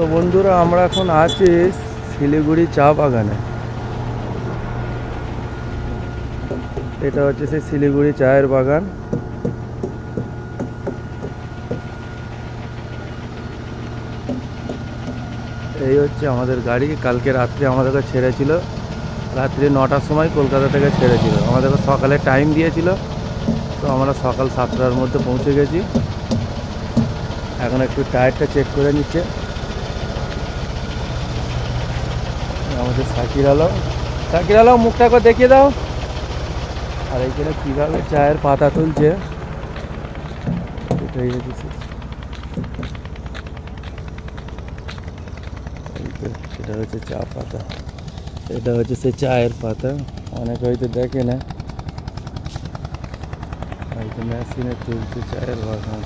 তো বন্ধুরা আমরা এখন আছি শিলিগুড়ি চা বাগানে। এটা হচ্ছে সেই শিলিগুড়ি চায়ের বাগান। এই হচ্ছে আমাদের গাড়ি। কালকে রাত্রে আমাদেরকে ছেড়েছিল, রাত্রি 9টার সময় কলকাতা থেকে ছেড়েছিল। আমাদেরকে সকালে টাইম দিয়েছিল, তো আমরা সকাল 7টার মধ্যে পৌঁছে গেছি। এখন একটু টায়ারটা চেক করে নিচ্ছে আমাদের সাকির আলম। মুখটা করে দেখিয়ে দাও। আর এইখানে কীভাবে চায়ের পাতা তুলছে এটাই হচ্ছে। এটা হচ্ছে চা পাতা, এটা হচ্ছে সে চায়ের পাতা। অনেকে হয়তো দেখে না, মেশিনে তুলছে চায়ের বাগান।